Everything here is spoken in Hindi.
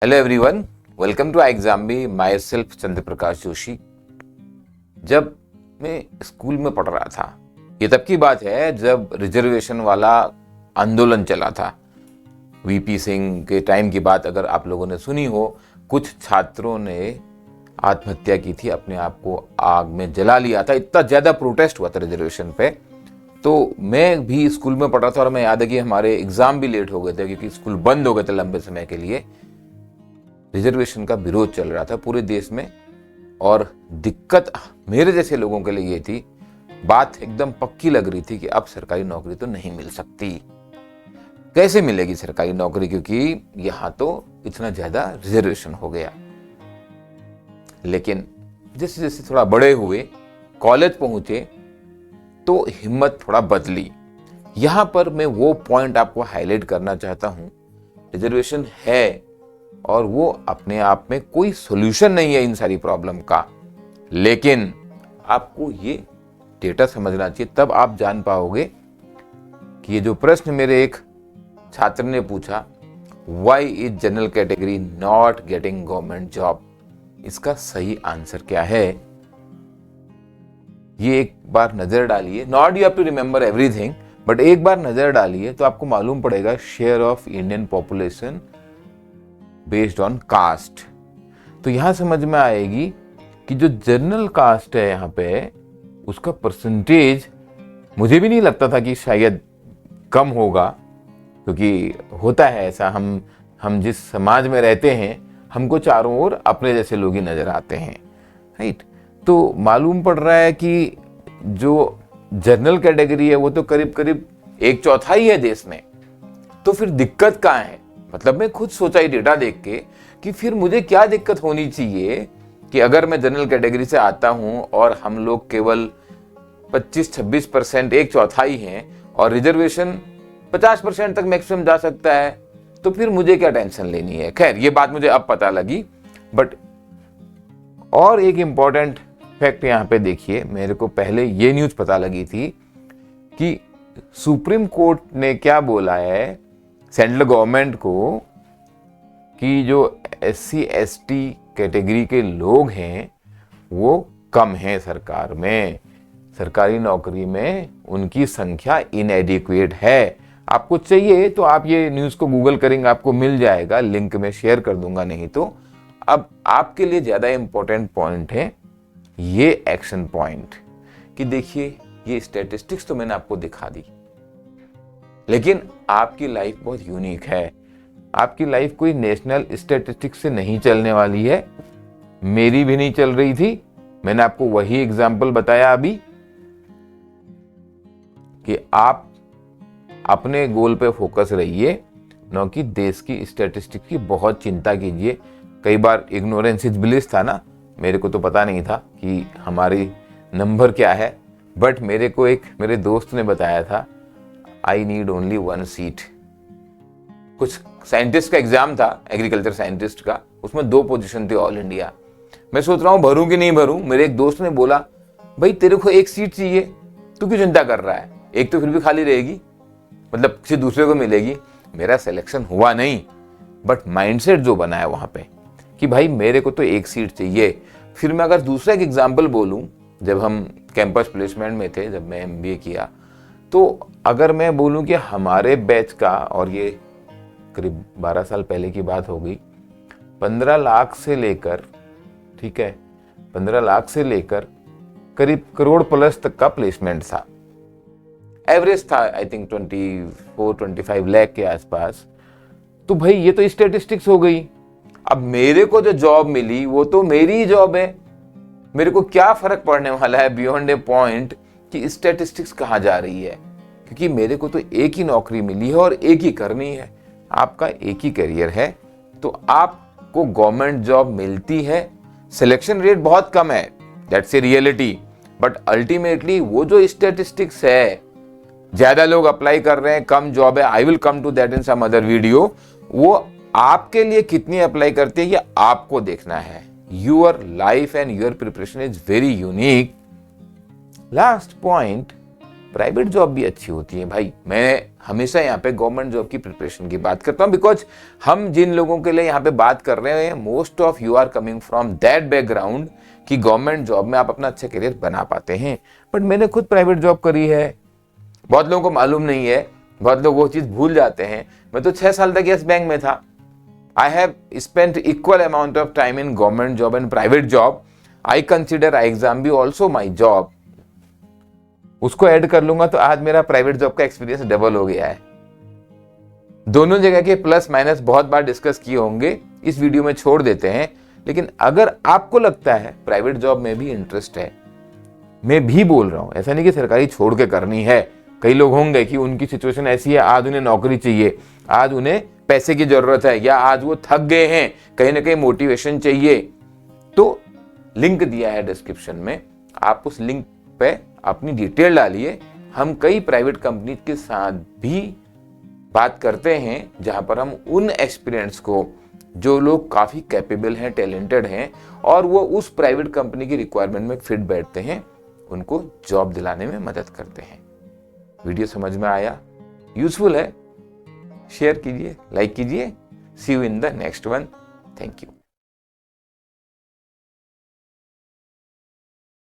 Hello everyone, welcome to Exambee. Myself Chandra Prakash Joshi. जब मैं स्कूल में पढ़ रहा था, ये तब की बात है जब रिजर्वेशन वाला आंदोलन चला था। वीपी सिंह के टाइम की बात अगर आप लोगों ने सुनी हो, कुछ छात्रों ने आत्महत्या की थी, अपने आप को आग में जला लिया था। इतना ज्यादा प्रोटेस्ट हुआ था रिजर्वेशन पे। तो मैं भी स्कूल में पढ़ रहा था और मैं याद है कि हमारे एग्जाम भी लेट हो गए थे क्योंकि स्कूल बंद हो गए थे लंबे समय के लिए। रिजर्वेशन का विरोध चल रहा था पूरे देश में और दिक्कत मेरे जैसे लोगों के लिए ये थी, बात एकदम पक्की लग रही थी कि अब सरकारी नौकरी तो नहीं मिल सकती। कैसे मिलेगी सरकारी नौकरी, क्योंकि यहां तो इतना ज्यादा रिजर्वेशन हो गया। लेकिन जैसे जैसे थोड़ा बड़े हुए, कॉलेज पहुंचे, तो हिम्मत थोड़ा बदली। यहां पर मैं वो पॉइंट आपको हाईलाइट करना चाहता हूं। रिजर्वेशन है और वो अपने आप में कोई सॉल्यूशन नहीं है इन सारी प्रॉब्लम का, लेकिन आपको ये डेटा समझना चाहिए, तब आप जान पाओगे कि ये जो प्रश्न मेरे एक छात्र ने पूछा, why is general category not getting government job, इसका सही आंसर क्या है। ये एक बार नजर डालिए। Not you have to remember everything, but एक बार नजर डालिए तो आपको मालूम पड़ेगा share of Indian population based on caste. तो यहां समझ में आएगी कि जो जनरल कास्ट है यहां पे, उसका परसेंटेज मुझे भी नहीं लगता था कि शायद कम होगा, क्योंकि होता है ऐसा, हम जिस समाज में रहते हैं हमको चारों ओर अपने जैसे लोग ही नजर आते हैं, राइट। तो मालूम पड़ रहा है कि जो जनरल कैटेगरी है वो तो करीब करीब 1/4 है देश में। तो फिर दिक्कत कहाँ है? मतलब मैं खुद सोचा ही डेटा देख के कि फिर मुझे क्या दिक्कत होनी चाहिए कि अगर मैं जनरल कैटेगरी से आता हूं और हम लोग केवल 25-26%, 1/4 हैं, और रिजर्वेशन 50% तक मैक्सिमम जा सकता है, तो फिर मुझे क्या टेंशन लेनी है। खैर, ये बात मुझे अब पता लगी। बट और एक इंपॉर्टेंट फैक्ट यहां पे देखिए, मेरे को पहले ये न्यूज पता लगी थी कि सुप्रीम कोर्ट ने क्या बोला है सेंट्रल गवर्नमेंट को कि जो SC ST कैटेगरी के लोग हैं वो कम हैं सरकार में, सरकारी नौकरी में उनकी संख्या इनएडिक्वेट है। आपको चाहिए तो आप ये न्यूज को गूगल करेंगे, आपको मिल जाएगा, लिंक में शेयर कर दूंगा। नहीं तो अब आपके लिए ज्यादा इंपॉर्टेंट पॉइंट है ये एक्शन पॉइंट, कि देखिए ये स्टैटिस्टिक्स तो मैंने आपको दिखा दी, लेकिन आपकी लाइफ बहुत यूनिक है। आपकी लाइफ कोई नेशनल स्टैटिस्टिक्स से नहीं चलने वाली है, मेरी भी नहीं चल रही थी। मैंने आपको वही एग्जाम्पल बताया अभी कि आप अपने गोल पे फोकस रहिए, न कि देश की स्टैटिस्टिक्स की बहुत चिंता कीजिए। कई बार इग्नोरेंस इज ब्लिस था ना, मेरे को तो पता नहीं था कि हमारी नंबर क्या है, बट मेरे को एक मेरे दोस्त ने बताया था, आई नीड ओनली 1 सीट। कुछ साइंटिस्ट का एग्जाम था, एग्रीकल्चर साइंटिस्ट का, उसमें 2 पोजीशन थी ऑल इंडिया। मैं सोच रहा हूं भरूं कि नहीं भरूं। मेरे एक दोस्त ने बोला, भाई तेरे को 1 सीट चाहिए, तू क्यों चिंता कर रहा है, एक तो फिर भी खाली रहेगी, मतलब किसी दूसरे को मिलेगी। मेरा सिलेक्शन हुआ नहीं, बट माइंडसेट जो बना है वहां पे कि भाई मेरे को तो 1 सीट चाहिए। फिर मैं अगर दूसरा एक एग्जाम्पल बोलूं, जब हम कैंपस प्लेसमेंट में थे, जब मैं MBA किया, तो अगर मैं बोलूं कि हमारे बैच का, और ये करीब 12 साल पहले की बात होगी, 15 लाख से लेकर, ठीक है, 15 लाख से लेकर करीब करोड़ प्लस तक का प्लेसमेंट था। एवरेज था आई थिंक 24-25 लाख के आसपास। तो भाई ये तो स्टैटिस्टिक्स हो गई। अब मेरे को जो जॉब मिली वो तो मेरी ही जॉब है, मेरे को क्या फर्क पड़ने वाला है बियॉन्ड ए पॉइंट कि स्टैटिस्टिक्स कहाँ जा रही है, क्योंकि मेरे को तो एक ही नौकरी मिली है और एक ही करनी है। आपका एक ही करियर है, तो आपको गवर्नमेंट जॉब मिलती है। सिलेक्शन रेट बहुत कम है, that's a reality, but ultimately वो जो स्टैटिस्टिक्स है, ज्यादा लोग अप्लाई कर रहे हैं, कम जॉब है, I will come to that in some other video. वो आपके लिए कितनी अप्लाई करती है ये आपको देखना है। Your life and your preparation is very unique. Last point, private job भी अच्छी होती है भाई। मैं हमेशा यहाँ पे गवर्नमेंट जॉब की प्रिपरेशन की बात करता हूँ, बिकॉज हम जिन लोगों के लिए यहाँ पे बात कर रहे हैं, most of you are coming from that background कि गवर्नमेंट जॉब में आप अपना अच्छा करियर बना पाते हैं। बट मैंने खुद प्राइवेट जॉब करी है, बहुत लोगों को मालूम नहीं है, बहुत लोग वो चीज भूल जाते हैं। मैं तो 6 साल तक यस बैंक में था। I have spent equal amount of time in government job and private job. I consider I exam भी ऑल्सो माई जॉब। उसको ऐड कर लूंगा तो आज मेरा प्राइवेट जॉब का एक्सपीरियंस डबल हो गया है। दोनों जगह के प्लस माइनस बहुत बार डिस्कस किए होंगे, इस वीडियो में छोड़ देते हैं। लेकिन अगर आपको लगता है प्राइवेट जॉब में भी इंटरेस्ट है, मैं भी बोल रहा हूं, ऐसा नहीं कि सरकारी छोड़ के करनी है। कई लोग होंगे कि उनकी सिचुएशन ऐसी है, आज उन्हें नौकरी चाहिए, आज उन्हें पैसे की जरूरत है, या आज वो थक गए हैं, कहीं ना कहीं मोटिवेशन चाहिए। तो लिंक दिया है डिस्क्रिप्शन में, आप उस लिंक पे अपनी डिटेल डालिए। हम कई प्राइवेट कंपनी के साथ भी बात करते हैं जहां पर हम उन एक्सपीरियंस को, जो लोग काफी कैपेबल हैं, टैलेंटेड हैं और वो उस प्राइवेट कंपनी की रिक्वायरमेंट में फिट बैठते हैं, उनको जॉब दिलाने में मदद करते हैं। वीडियो समझ में आया, यूजफुल है, शेयर कीजिए, लाइक कीजिए। See you in the next one. Thank you.